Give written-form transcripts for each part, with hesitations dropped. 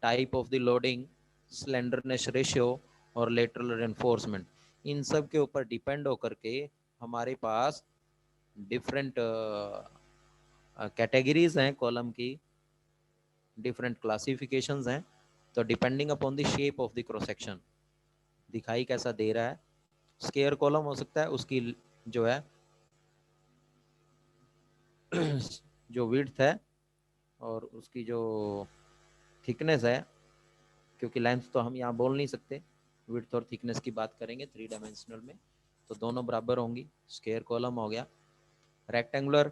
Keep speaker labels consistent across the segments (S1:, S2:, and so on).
S1: Type of the loading, slenderness ratio और lateral reinforcement, इन सब के ऊपर डिपेंड होकर के हमारे पास डिफरेंट कैटेगरीज हैं कॉलम की, डिफरेंट क्लासिफिकेशंस हैं। तो depending upon the shape of the cross section, दिखाई कैसा दे रहा है, स्क्वायर कॉलम हो सकता है, उसकी जो है जो विड्थ है और उसकी जो थिकनेस है, क्योंकि लेंथ तो हम यहाँ बोल नहीं सकते, विड्थ और थिकनेस की बात करेंगे थ्री डायमेंशनल में, तो दोनों बराबर होंगी। स्क्वायर कॉलम हो गया। रेक्टेंगुलर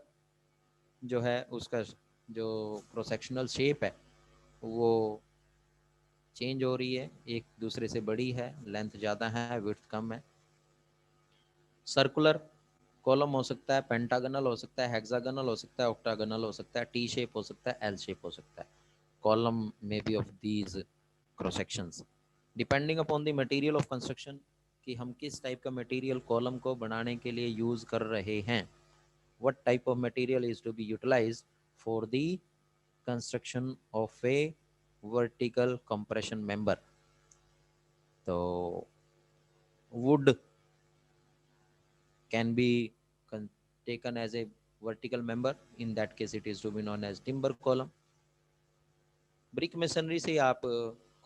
S1: जो है उसका जो क्रॉस सेक्शनल शेप है वो चेंज हो रही है, एक दूसरे से बड़ी है, लेंथ ज़्यादा है, विड्थ कम है। सर्कुलर कॉलम हो सकता है, पेंटागनल हो सकता है, हेक्सागनल हो सकता है, ऑक्टागनल हो सकता है, टी शेप हो सकता है, एल शेप हो सकता है। कॉलम में B of these cross sections depending upon the material of construction, कि हम किस टाइप का मटेरियल कॉलम को बनाने के लिए यूज कर रहे हैं। What type of material is to be utilised for the construction of a vertical compression member. तो wood can be taken as a vertical member, in that case it is to be known as timber column. Brick masonry से आप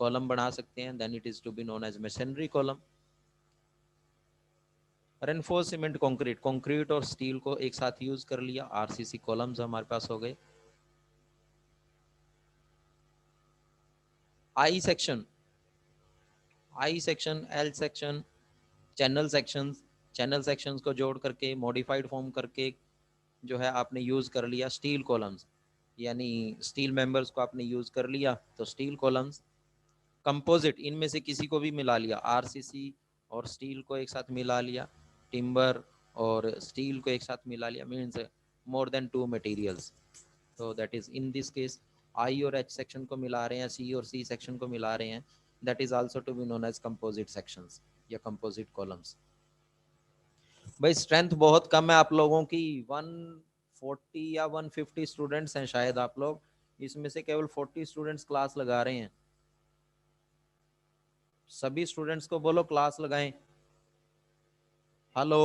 S1: column बना सकते हैं, then it is to be known as masonry column. Reinforce cement concrete, concrete और steel को एक साथ use कर लिया, आरसीसी कॉलम्स हमारे पास हो गए। I section, I section, L section, channel sections, channel sections को जोड़ करके मॉडिफाइड फॉर्म करके जो है आपने यूज कर लिया स्टील कॉलम्स, यानी स्टील मेंबर्स को आपने यूज कर लिया तो स्टील कॉलम्स। कंपोजिट, इनमें से किसी को भी मिला लिया, आरसीसी और स्टील को एक साथ मिला लिया, टिम्बर और स्टील को एक साथ मिला लिया, means more than two materials. तो that is in this case I और एच सेक्शन को मिला रहे हैं, सी और सी सेक्शन को मिला रहे हैं, that is also to be known as composite sections या कंपोजिट कॉलम्स। भाई स्ट्रेंथ बहुत कम है आप लोगों की, 140 या 150 स्टूडेंट्स हैं शायद आप लोग, इसमें से केवल 40 स्टूडेंट्स क्लास लगा रहे हैं। सभी स्टूडेंट्स को बोलो क्लास लगाएं। हेलो,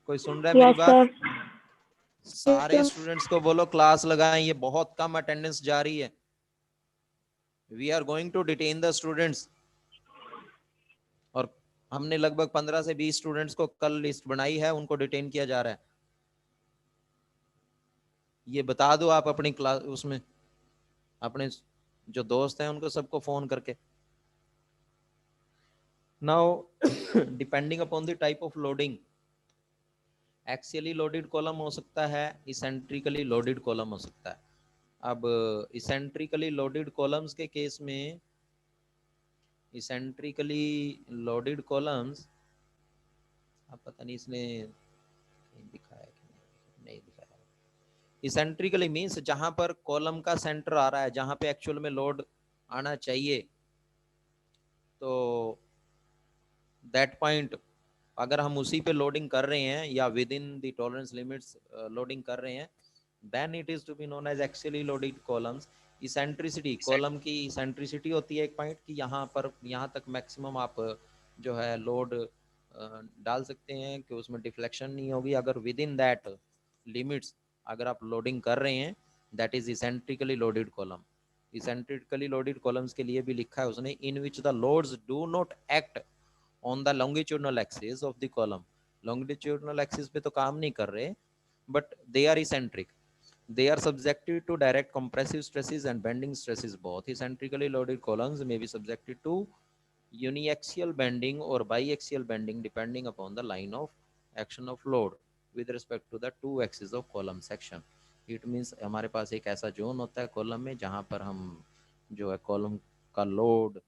S1: कोई सुन रहा है मेरी
S2: यस
S1: बात?
S2: सर।
S1: सारे स्टूडेंट्स को बोलो क्लास लगाएं, ये बहुत कम अटेंडेंस जा रही है। We are going to detain the students, और हमने लगभग 15 से 20 स्टूडेंट्स को कल लिस्ट बनाई है, उनको डिटेन किया जा रहा है। ये बता दो आप अपनी क्लास उसमें, अपने जो दोस्त हैं उनको सबको फोन करके। Now depending upon the type of loading, axially loaded column हो सकता है, इसेंट्रिकली लोडेड कॉलम हो सकता है। अब इसेंट्रिकली लोडेड कॉलम्स के केस में, इसेंट्रिकली लोडेड कॉलम्स, अब पता नहीं इसने दिखाया कि नहीं दिखाया। इसेंट्रिकली मीन्स जहां पर कॉलम का सेंटर आ रहा है, जहां पे एक्चुअल में लोड आना चाहिए, तो दैट पॉइंट अगर हम उसी पे लोडिंग कर रहे हैं या within the tolerance limits loading कर रहे हैं, then it is to be known as axially loaded columns. Eccentricity, column की इसेंट्रिसिटी होती है एक पॉइंट की, यहाँ पर यहाँ तक मैक्सिमम आप जो है लोड डाल सकते हैं कि उसमें डिफ्लेक्शन नहीं होगी। अगर विद इन दैट लिमिट्स अगर आप लोडिंग कर रहे हैं, that is eccentrically loaded column. Eccentrically loaded columns के लिए भी लिखा है उसने, in which the loads do not act on the longitudinal axis of the column. Longitudinal axis पे तो काम नहीं कर रहे, but they are eccentric, they are subjected to direct compressive stresses and bending stresses both. Eccentrically loaded columns may be subjected to uniaxial bending or biaxial bending depending upon the line of action of load with respect to the two axes of column section. It means हमारे पास एक ऐसा zone होता है column में जहां पर हम जो है कॉलम का लोड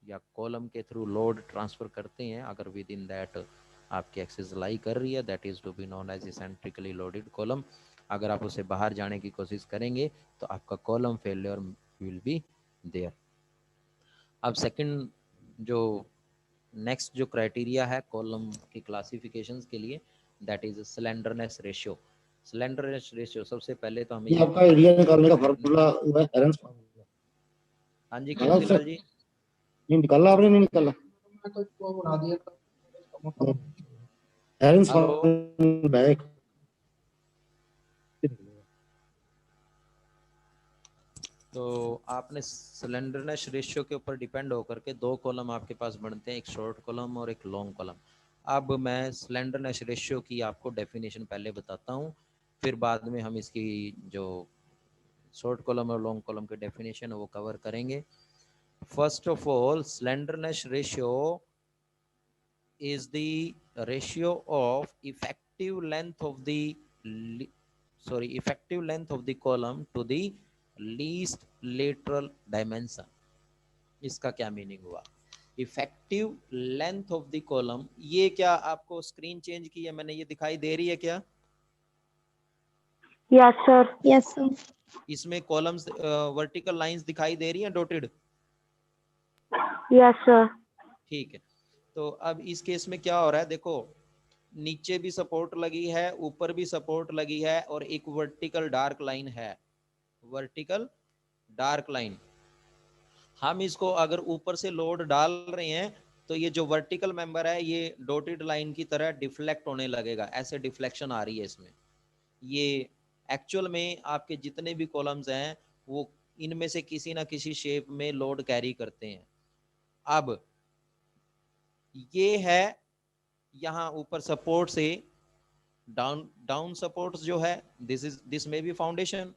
S1: या कॉलम के थ्रू लोड ट्रांसफर करते हैं, अगर विद इन दैट आपकी एक्सिस लाई कर रही है, that is to be known as eccentrically loaded column. अगर आप उसे बाहर जाने की कोशिश करेंगे तो आपका column failure will be there. अब सेकंड जो नेक्स्ट जो क्राइटेरिया है कॉलम की क्लासिफिकेशंस के लिए, that is slenderness ratio. Slenderness ratio सबसे पहले तो हमें
S2: ये
S1: ये
S2: आपका
S1: पता
S2: एरिया
S1: है।
S2: निकालने का फार्मूला हुआ है हेरेंस फार्मूला।
S1: हाँ जी
S2: निकाला
S1: कीर्ति
S2: उससे?
S1: लाल जी।
S2: नहीं निकाला आपने? नहीं निकाला? हेरेंस
S1: हेलो।
S2: फार्मूला है एक।
S1: तो आपने स्लेंडरनेस रेशियो के ऊपर डिपेंड होकर के दो कॉलम आपके पास बनते हैं, एक शॉर्ट कॉलम और एक लॉन्ग कॉलम। अब मैं स्लेंडरनेस रेशियो की आपको डेफिनेशन पहले बताता हूँ, फिर बाद में हम इसकी जो शॉर्ट कॉलम और लॉन्ग कॉलम के डेफिनेशन है वो कवर करेंगे। First of all, slenderness ratio is the ratio of effective length of the effective length of the column to the least lateral dimension। इसका क्या मीनिंग हुआ? Effective length of the column, ये क्या आपको screen change की है मैंने, ये दिखाई दे रही है क्या?
S3: Yes sir. Yes sir.
S1: इसमें कॉलम्स वर्टिकल लाइंस दिखाई दे रही हैं डॉटेड?
S3: Yes sir.
S1: ठीक है। तो अब इस केस में क्या हो रहा है, देखो नीचे भी सपोर्ट लगी है, ऊपर भी सपोर्ट लगी है, और एक वर्टिकल डार्क लाइन है, वर्टिकल डार्क लाइन। हम इसको अगर ऊपर से लोड डाल रहे हैं तो ये जो वर्टिकल मेंबर है ये डॉटेड लाइन की तरह डिफ्लेक्ट होने लगेगा, ऐसे डिफ्लेक्शन आ रही है इसमें। ये एक्चुअल में आपके जितने भी कॉलम्स हैं वो इनमें से किसी ना किसी शेप में लोड कैरी करते हैं। अब ये है यहाँ ऊपर सपोर्ट से डाउन डाउन सपोर्ट जो है, दिस में भी फाउंडेशन।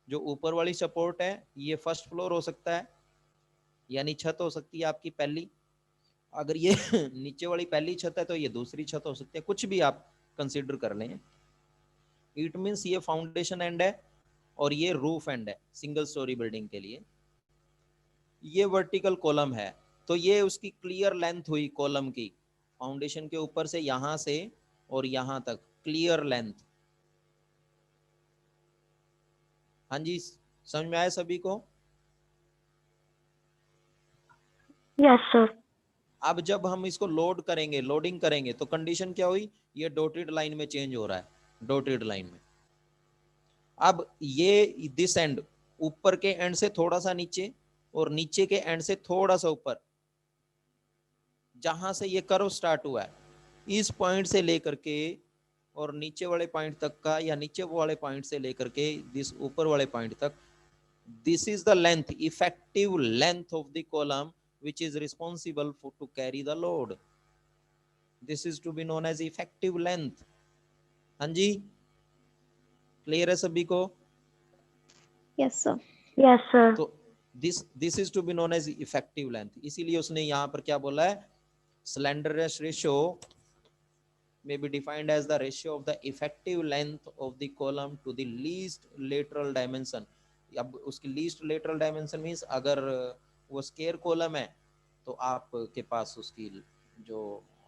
S1: जो ऊपर वाली सपोर्ट है ये फर्स्ट फ्लोर हो सकता है, यानी छत हो सकती है आपकी पहली। अगर ये नीचे वाली पहली छत है तो ये दूसरी छत हो सकती है, कुछ भी आप कंसीडर कर लें। इट मीन्स ये फाउंडेशन एंड है और ये रूफ एंड है सिंगल स्टोरी बिल्डिंग के लिए। ये वर्टिकल कॉलम है, तो ये उसकी क्लियर लेंथ हुई कॉलम की, फाउंडेशन के ऊपर से यहां से और यहां तक क्लियर लेंथ। हाँ जी, समझ में आया सभी को?
S3: Yes sir.
S1: अब जब हम इसको लोड करेंगे, लोडिंग करेंगे, तो कंडीशन क्या हुई, ये डॉटेड लाइन में चेंज हो रहा है, डॉटेड लाइन में। अब ये दिस एंड, ऊपर के एंड से थोड़ा सा नीचे और नीचे के एंड से थोड़ा सा ऊपर, जहां से ये कर्व स्टार्ट हुआ है इस पॉइंट से लेकर के और नीचे वाले पॉइंट तक का, या नीचे वाले पॉइंट से लेकर के दिस ऊपर वाले पॉइंट तक, this is the length, effective length of the column which is responsible for to carry the load. This is to be known as effective length। हाँ जी, क्लियर है सभी को?
S3: Yes sir. Yes sir.
S1: तो this is to be known as effective length। इसीलिए उसने यहाँ पर क्या बोला है, slenderness ratio may be defined as the ratio of the effective length of the column to the least lateral dimension। अब उसकी least lateral dimension means अगर वो स्केयर कॉलम है तो आपके पास उसकी जो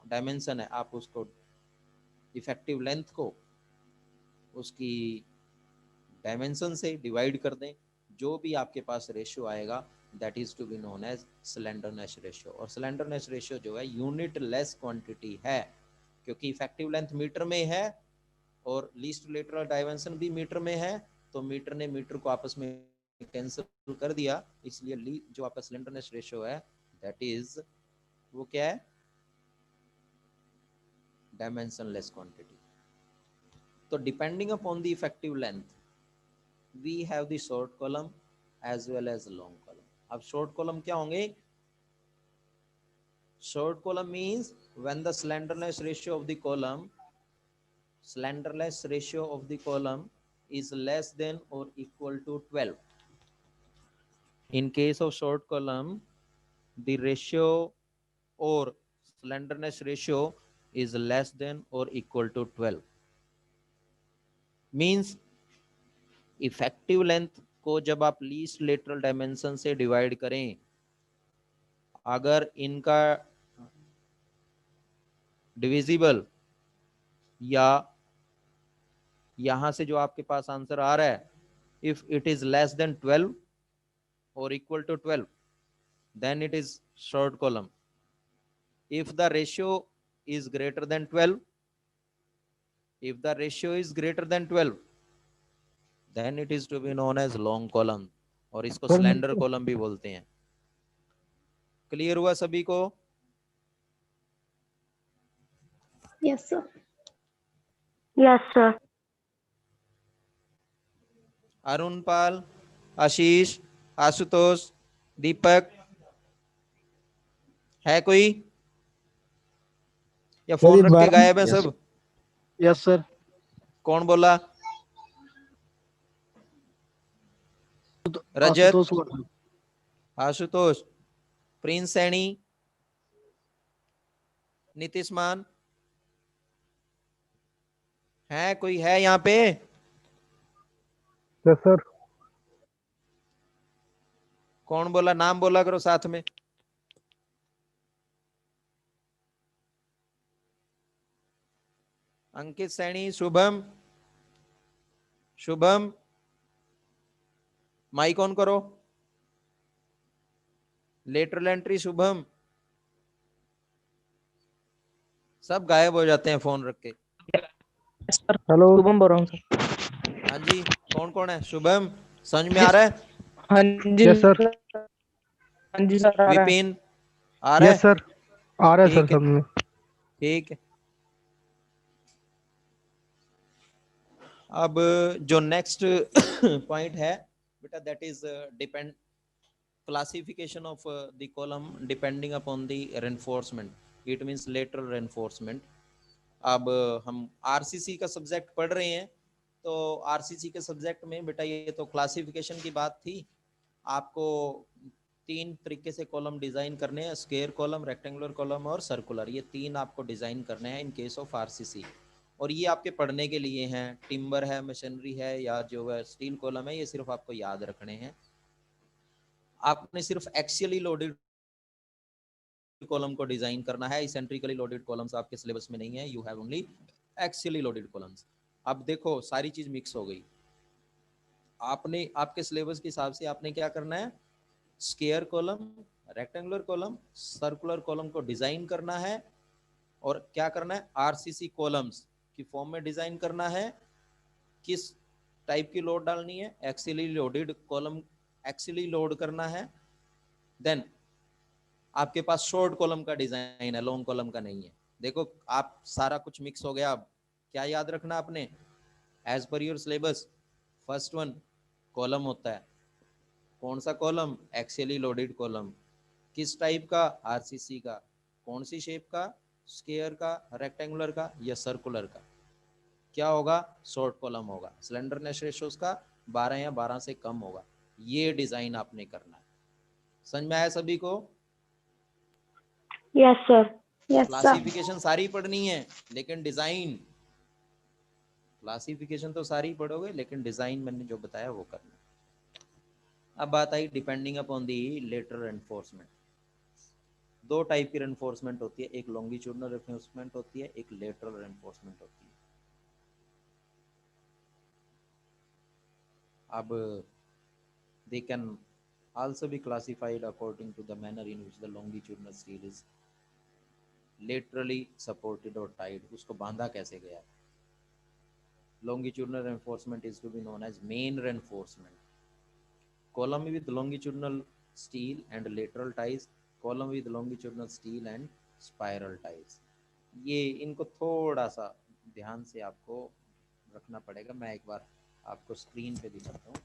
S1: डायमेंशन है आप उसको इफेक्टिव लेंथ को उसकी डायमेंशन से डिवाइड कर दें, जो भी आपके पास रेशियो आएगा that is to be known as slenderness ratio. और स्लेंडरनेस रेशियो जो है यूनिट लेस क्वांटिटी है, क्योंकि इफेक्टिव लेंथ मीटर में है और लीस्ट लेटरल डायमेंशन भी मीटर में है, तो मीटर ने मीटर को आपस में कैंसिल कर दिया, इसलिए जो आपका स्लेंडरनेस रेशियो है दैट इज, वो क्या है, डायमेंशनलेस क्वांटिटी। तो depending upon the effective length we have the short column as well as long column. अब शॉर्ट कॉलम क्या होंगे? Short column means when the slenderness ratio of the column, slenderness ratio of the column is less than or equal to 12। In case of short column, the ratio or slenderness ratio is less than or equal to 12। Means effective length को जब आप least lateral dimension से divide करें, अगर इनका divisible, या यहां से जो आपके पास आंसर आ रहा है, if it is less than 12 और equal to 12 then it is short column। if the ratio is greater than 12 If the ratio is greater than 12, then it is to be known as long column, और इसको slender column भी बोलते हैं. Clear हुआ सभी को?
S3: Yes, sir. Yes, sir.
S1: Arun पाल, आशीष, आशुतोष, दीपक, है कोई या फोन रख के गायब है सब?
S2: Yes sir.
S1: कौन बोला? रजत, आशुतोष, प्रिंस सैनी, नीतीश मान, है कोई है यहाँ पे?
S4: Yes sir.
S1: कौन बोला? नाम बोला करो साथ में. अंकित सैनी, शुभम, शुभम माइक ऑन करो. Lateral entry Shubham. सब गायब हो जाते हैं फोन रख के.
S4: हेलो, शुभम बोल रहा हूँ सर.
S1: हाँ जी, कौन कौन है? शुभम समझ में आ रहा है?
S4: हाँ जी. Yes sir. हाँ जी सर, आ रहा है.
S1: विपिन आ रहा है?
S4: यस सर, आ रहा है सर
S1: ठीक है,
S4: समझ में.
S1: ठीक है. अब जो नेक्स्ट पॉइंट है बेटा, that is depend classification of the column depending upon the reinforcement. It means lateral reinforcement. अब हम आरसीसी का सब्जेक्ट पढ़ रहे हैं, तो आरसीसी के सब्जेक्ट में बेटा ये तो क्लासिफिकेशन की बात थी. आपको 3 तरीके से कॉलम डिजाइन करने हैं, स्क्वायर कॉलम, रेक्टेंगुलर कॉलम और सर्कुलर. ये 3 आपको डिजाइन करने हैं इन केस ऑफ आरसीसी, और ये आपके पढ़ने के लिए हैं. टिम्बर है, मशीनरी है, या जो है स्टील कॉलम है, ये सिर्फ आपको याद रखने हैं. आपने सिर्फ एक्सियली लोडेड कॉलम को डिजाइन करना है. इसेंट्रिकली लोडेड कॉलम्स आपके सिलेबस में नहीं है. You have only axially loaded columns. अब देखो सारी चीज मिक्स हो गई. आपने आपके सिलेबस के हिसाब से आपने क्या करना है? Square column, rectangular column, circular column को डिजाइन करना है. और क्या करना है? आरसीसी कॉलम्स की फॉर्म में डिजाइन करना है. किस टाइप की लोड डालनी है? Axially loaded column axially load करना है. देन आपके पास शॉर्ट कॉलम का डिजाइन है, लॉन्ग कॉलम का नहीं है. देखो आप सारा कुछ मिक्स हो गया. अब क्या याद रखना आपने? As per your syllabus, first one column होता है. कौन सा कॉलम? Axially loaded column. किस टाइप का? आरसीसी का. कौन सी शेप का? स्क्वायर का, रेक्टेंगुलर का या सर्कुलर का. क्या होगा? शॉर्ट कॉलम होगा. स्लेंडरनेस रेशियो उसका 12 या 12 से कम होगा. ये डिजाइन आपने करना है. समझ में आया सभी को?
S3: Yes, sir. Yes, sir.
S1: Classification सारी पढ़नी है, लेकिन डिजाइन, क्लासिफिकेशन तो सारी पढ़ोगे लेकिन डिजाइन मैंने जो बताया वो करना. अब बात आई depending upon the lateral enforcement. 2 type की रेनफोर्समेंट होती है, एक लॉन्गिट्यूडनल रेनफोर्समेंट होती है, एक लेटरल रेनफोर्समेंट होती है. अब they can also be classified according to the manner in which the longitudinal steel is laterally supported or tied. उसको बांधा कैसे गया. Longitudinal reinforcement is to be known as main reinforcement. Column with longitudinal steel and lateral ties, column with longitudinal steel and spiral ties. ये इनको थोड़ा सा ध्यान से आपको रखना पड़ेगा. मैं एक बार आपको स्क्रीन पे दिखाता हूँ.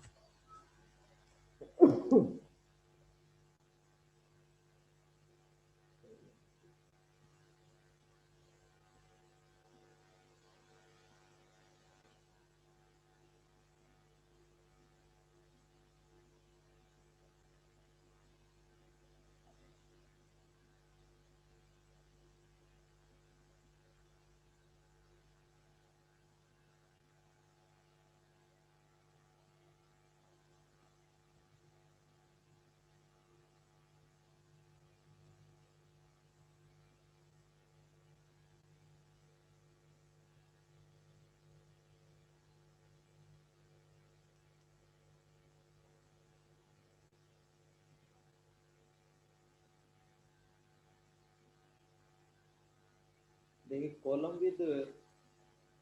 S1: देखिए column with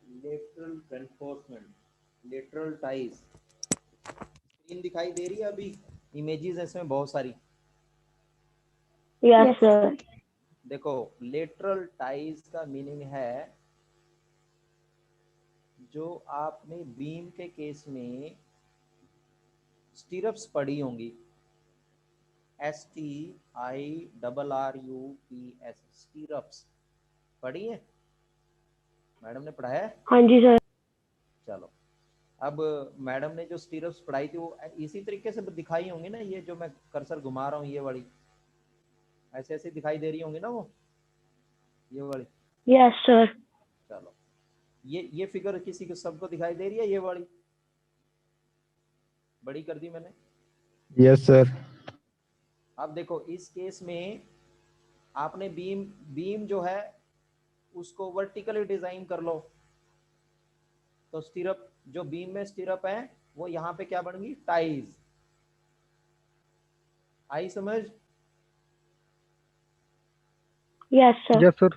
S1: lateral reinforcement, lateral ties. Screen दिखाई दे रही है अभी? इमेजेस इसमें बहुत सारी।
S3: Yes, sir.
S1: देखो, लेटरल टाइज का मीनिंग है जो आपने बीम के केस में स्टीरप्स पढ़ी होंगी, STIRRUPS, स्टीरप्स पढ़ी है? मैडम ने पढ़ा है?
S3: हाँ जी सर।
S1: चलो, अब मैडम ने जो स्टीरप्स पढ़ाई थी वो इसी तरीके से दिखाई होंगी ना, ये जो मैं कर्सर घुमा रहा हूँ ये वाली, ऐसे ऐसे दिखाई दे रही होंगी ना वो, ये वाली।
S3: Yes, sir.
S1: चलो, ये फिगर किसी को सबको दिखाई दे रही है? ये वाली बड़ी कर दी मैंने।
S5: Yes sir.
S1: अब देखो, इस केस में आपने बीम जो है उसको वर्टिकली डिजाइन कर लो, तो स्टीरअप जो बीम में स्टीरअप है वो यहाँ पे क्या बन गई? टाइज। आई समझ?
S3: Yes, sir.
S4: Yes sir.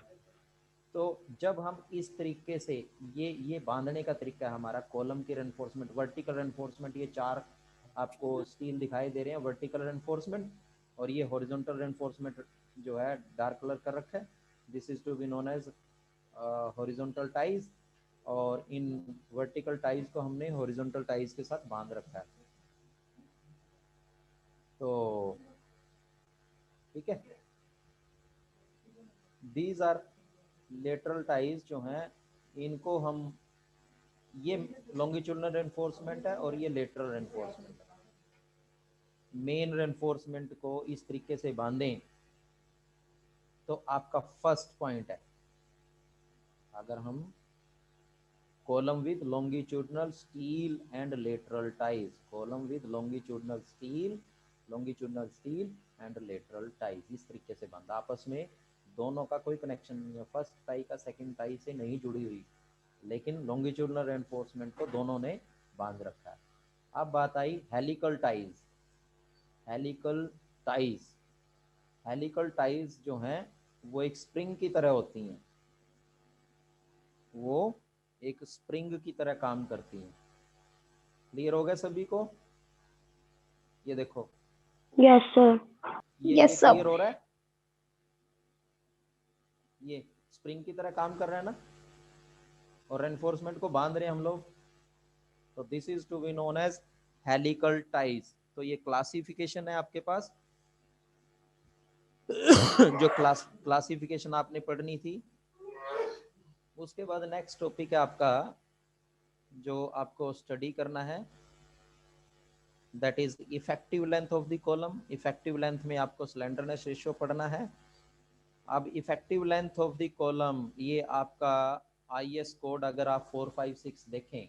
S1: तो जब हम इस तरीके से ये बांधने का तरीका है हमारा, कॉलम की रेनफोर्समेंट, वर्टिकल रेनफोर्समेंट, ये चार आपको स्टील दिखाई दे रहे हैं, वर्टिकल रेनफोर्समेंट, और ये हॉरिजॉन्टल रेनफोर्समेंट जो है डार्क कलर कर रखा है, this is to be known as horizontal ties, और इन वर्टिकल टाइज को हमने हॉरिजॉन्टल टाइज के साथ बांध रखा है। तो ठीक है, दीज आर लेटरल टाइज जो हैं, इनको हम, ये लॉन्गिट्यूडनल रेनफोर्समेंट है और ये लेटरल रेनफोर्समेंट है। मेन रेनफोर्समेंट को इस तरीके से बांधें तो आपका फर्स्ट पॉइंट है, अगर हम column with longitudinal steel and lateral ties, column with longitudinal steel and lateral ties, इस तरीके से बांधा, आपस में दोनों का कोई कनेक्शन नहीं है, फर्स्ट टाई का सेकंड टाई से नहीं जुड़ी हुई, लेकिन लॉन्गिट्यूडनल रेनफोर्समेंट को दोनों ने बांध रखा है। अब बात आई helical ties. Helical ties, helical ties जो हैं वो एक स्प्रिंग की तरह होती हैं, वो एक स्प्रिंग की तरह काम करती हैं। क्लियर हो गया सभी को? ये देखो,
S3: Yes, sir.
S1: ये
S3: Yes, sir.
S1: क्लियर हो रहा है? ये स्प्रिंग की तरह काम कर रहा है ना, और रेनफोर्समेंट को बांध रहे हैं हम लोग, तो this is to be known as helical ties. तो ये क्लासिफिकेशन है आपके पास जो क्लासिफिकेशन आपने पढ़नी थी। उसके बाद नेक्स्ट टॉपिक है आपका जो आपको स्टडी करना है, that is effective length of the column. Effective length में आपको स्लेंडरनेस रेशियो पढ़ना है। अब effective length of the column, ये आपका आईएस कोड अगर आप 456 देखें,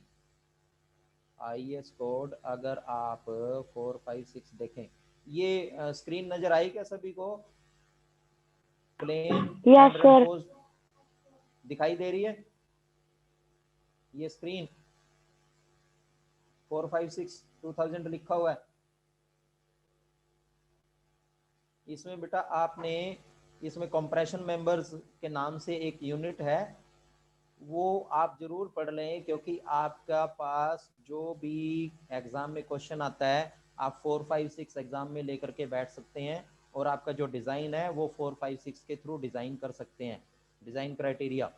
S1: आईएस कोड अगर आप 456 देखें, ये स्क्रीन नजर आई क्या सभी को? Plain
S3: Yes,
S1: and
S3: sir.
S1: Reinforce दिखाई दे रही है? ये स्क्रीन 456 2000 लिखा हुआ है, इसमें बेटा आपने, इसमें कंप्रेशन मेंबर्स के नाम से एक यूनिट है, वो आप जरूर पढ़ लें, क्योंकि आपका पास जो भी एग्जाम में क्वेश्चन आता है आप 456 एग्जाम में लेकर के बैठ सकते हैं, और आपका जो डिज़ाइन है वो 456 के थ्रू डिज़ाइन कर सकते हैं। डिज़ाइन क्राइटेरिया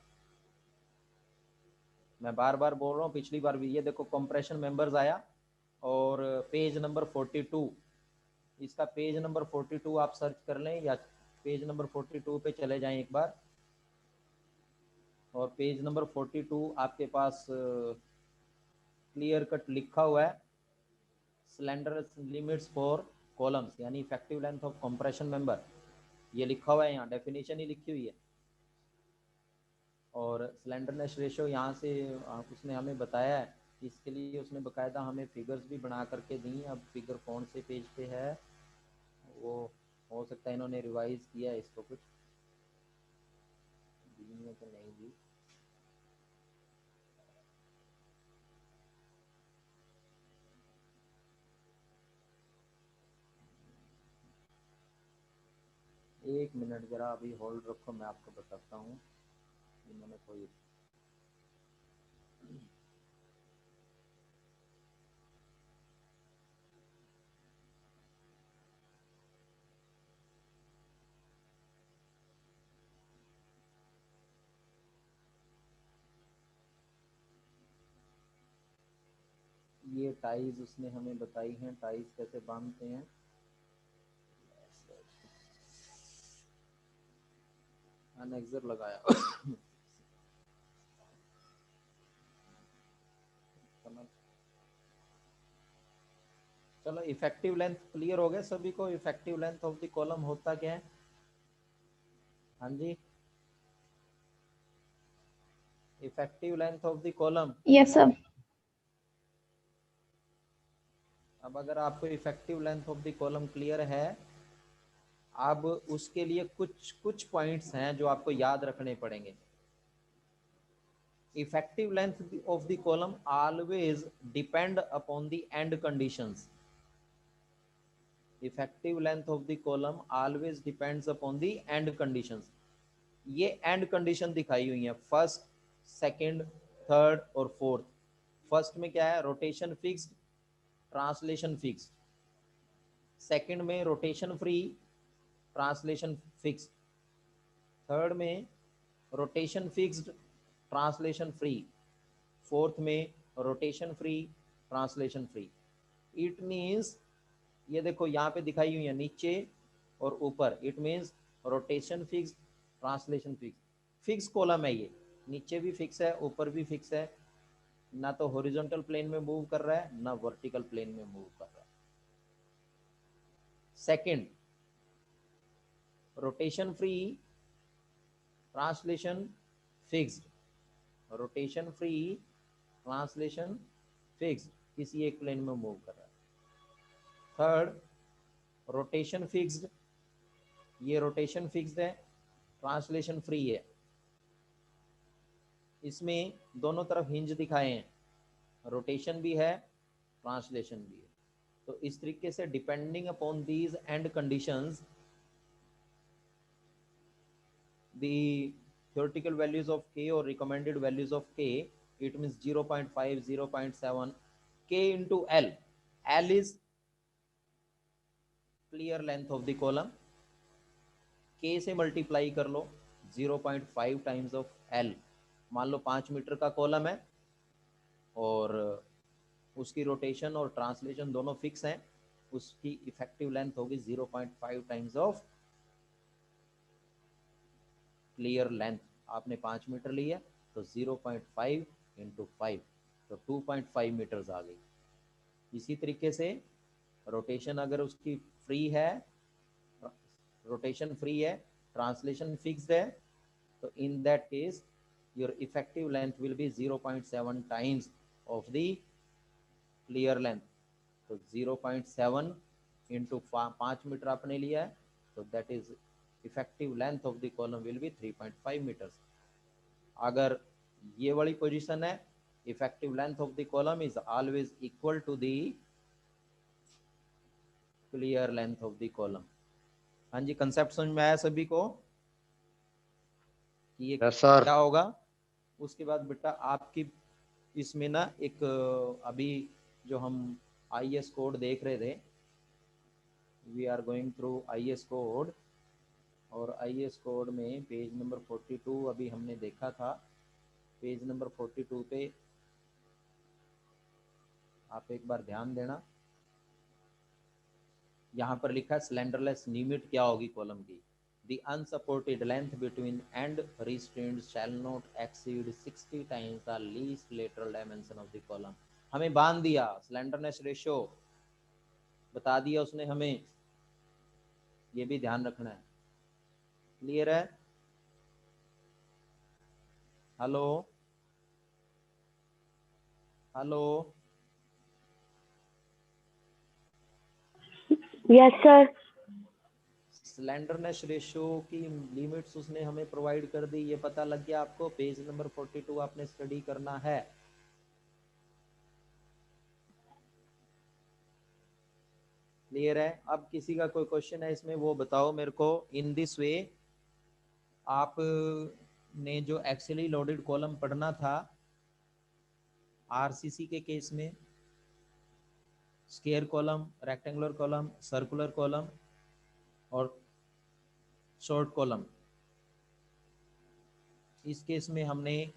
S1: मैं बार बार बोल रहा हूँ, पिछली बार भी, ये देखो कंप्रेशन मेंबर्स आया, और पेज नंबर 42, इसका पेज नंबर 42 आप सर्च कर लें, या पेज नंबर 42 पे चले जाएं एक बार, और पेज नंबर 42 आपके पास क्लियर कट लिखा हुआ है, स्लेंडर लिमिट्स फॉर कॉलम्स, यानी effective length of compression member, ये लिखा हुआ है, यहाँ डेफिनेशन ही लिखी हुई है, और स्लेंडरनेस रेशियो यहाँ से उसने हमें बताया है, इसके लिए उसने बकायदा हमें फिगर्स भी बना करके दी। अब फिगर कौन से पेज पे है वो हो सकता है इन्होंने रिवाइज किया है इसको, कुछ दी है कि नहीं दी। एक मिनट जरा अभी होल्ड रखो, मैं आपको बताता हूँ इन्होंने कोई ये टाइज उसने हमें बताई हैं, टाइज कैसे बांधते हैं। अनेक्सर लगाया। चलो, इफेक्टिव लेंथ क्लियर हो गया सभी को। Effective length of the column होता क्या है? हाँ जी, effective length of the column.
S5: Yes sir.
S1: अब अगर आपको effective length of the column clear है, अब उसके लिए कुछ कुछ पॉइंट्स हैं जो आपको याद रखने पड़ेंगे। Effective length of the column always depend upon the end conditions. Effective length of the column always depends upon the end conditions. ये एंड कंडीशन दिखाई हुई है, फर्स्ट, सेकंड, थर्ड और फोर्थ। फर्स्ट में क्या है? Rotation fixed, translation fixed. Second में rotation free, translation fixed. Third में rotation fixed, translation free. Fourth में rotation free, translation free. It means, ये देखो यहाँ पे दिखाई हुई है नीचे और ऊपर। It means rotation fix, translation fix. Fix column है ये, नीचे भी फिक्स है, ऊपर भी फिक्स है। ना तो हॉरिजॉन्टल प्लेन में मूव कर रहा है, ना वर्टिकल प्लेन में मूव कर रहा है। Second, rotation free, translation fixed. Rotation free, translation fixed, किसी एक प्लेन में मूव कर रहा है। थर्ड, रोटेशन फिक्स्ड, ये रोटेशन फिक्स्ड है, ट्रांसलेशन फ्री है। इसमें दोनों तरफ हिंज दिखाए हैं, रोटेशन भी है, ट्रांसलेशन भी है। तो इस तरीके से depending upon these and conditions, the theoretical values of k or recommended values of k, it means 0.5, 0.7, k into l. L is clear length of the column, k से मल्टीप्लाई कर लो 0.5 टाइम्स ऑफ l। मान लो 5 metre का column है और उसकी rotation और translation दोनों fix हैं, उसकी इफेक्टिव लेंथ होगी 0.5 टाइम्स ऑफ क्लियर लेंथ। आपने 5 मीटर लिया तो 0.5 इंटू 5, तो 2.5 मीटर्स आ गई। इसी तरीके से रोटेशन अगर उसकी फ्री है, रोटेशन फ्री है, ट्रांसलेशन फिक्स्ड है, तो in that case your effective length will be 0.7 times of the clear length. तो 0.7 इंटू 5 मीटर आपने लिया है, तो that is effective length of the column will be 3.5 metres. अगर ये वाली पोजीशन है, effective length of the column is always equal to the clear length of the column. हाँ जी, कंसेप्ट समझ में आया सभी को कि ये
S2: यस सर।
S1: क्या होगा? उसके बाद बेटा आपकी इसमें ना एक अभी जो हम IS कोड देख रहे थे, we are going through IS code, और IS कोड में पेज नंबर 42 अभी हमने देखा था। पेज नंबर 42 पे आप एक बार ध्यान देना, यहाँ पर लिखा है स्लेंडरलेस लिमिट क्या होगी कॉलम की। The unsupported length between end restraints shall not exceed 60 times the least lateral dimension of the column। हमें बांध दिया, स्लेंडरनेस रेशियो बता दिया उसने हमें, ये भी ध्यान रखना है। क्लियर है? Hello hello,
S3: Yes, sir.
S1: Slenderness ratio की लिमिट्स उसने हमें प्रोवाइड कर दी, ये पता लग गया आपको। पेज नंबर 42 आपने स्टडी करना है। क्लियर है? अब किसी का कोई क्वेश्चन है इसमें, वो बताओ मेरे को। इन दिस वे आप ने जो एक्चुअली लोडेड कॉलम पढ़ना था RCC के केस में, square column, rectangular column, circular column और शॉर्ट कॉलम, इस केस में हमने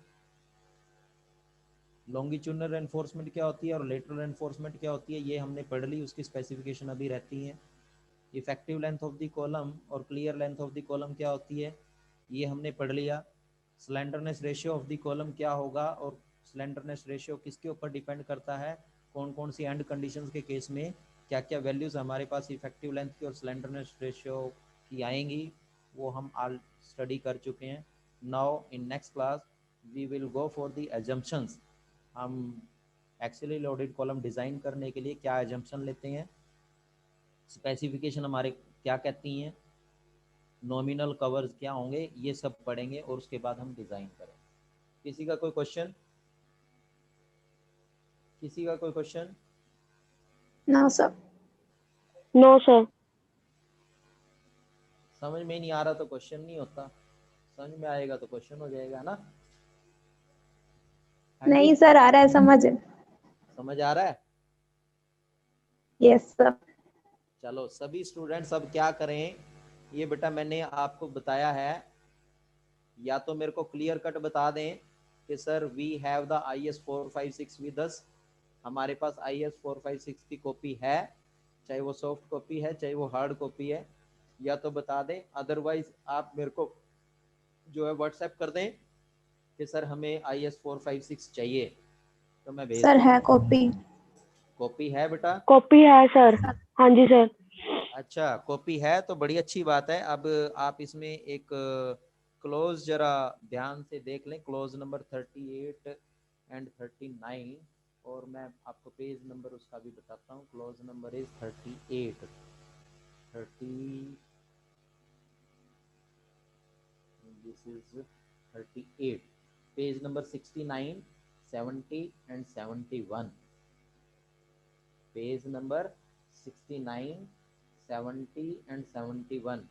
S1: लॉन्गिट्यूडनल एनफोर्समेंट क्या होती है और लेटरल एनफोर्समेंट क्या होती है ये हमने पढ़ ली, उसकी स्पेसिफिकेशन अभी रहती है। Effective length of the column और clear length of the column क्या होती है ये हमने पढ़ लिया। Slenderness ratio of the column क्या होगा और स्लेंडरनेस रेशियो किसके ऊपर डिपेंड करता है, कौन कौन सी एंड कंडीशंस के केस में क्या क्या वैल्यूज हमारे पास इफेक्टिव लेंथ की और स्लेंडरनेस रेशियो की आएंगी, वो हम ऑल स्टडी कर चुके हैं। Now in next class we will go for the assumptions. हम एक्चुअली लोडेड कॉलम डिज़ाइन करने के लिए क्या एजम्पशन लेते हैं, स्पेसिफिकेशन हमारे क्या कहती हैं, नॉमिनल कवर्स क्या होंगे, ये सब पढ़ेंगे और उसके बाद हम डिज़ाइन करेंगे। किसी का कोई क्वेश्चन? किसी का कोई question?
S5: No sir.
S3: No sir.
S1: समझ में नहीं आ रहा तो क्वेश्चन नहीं होता, समझ में आएगा तो क्वेश्चन हो जाएगा ना। हाँ जी,
S5: नहीं सर, आ रहा है समझ।
S1: समझ आ रहा है।
S5: Yes sir.
S1: चलो सभी स्टूडेंट्स अब क्या करें, ये बेटा मैंने आपको बताया है, या तो मेरे को क्लियर कट बता दें कि sir we have the IS 456 with us, हमारे पास IS 456 की कॉपी है, चाहे वो सॉफ्ट कॉपी है चाहे वो हार्ड कॉपी है, या तो बता दें, अदरवाइज आप मेरे को जो है व्हाट्सएप कर दें कि सर हमें IS 456 चाहिए, तो मैं भेज
S5: सर
S1: दूंगा।
S5: है कॉपी।
S1: कॉपी है बेटा?
S3: कॉपी है सर। हाँ जी सर।
S1: अच्छा कॉपी है तो बड़ी अच्छी बात है। अब आप इसमें एक क्लोज जरा ध्यान से देख लें, क्लोज नंबर 38 एंड 39, और मैं आपको पेज नंबर उसका भी बताता हूँ। Close number is 38 30, this is 38, page number 69 70 and 71, page number 69 70 and 71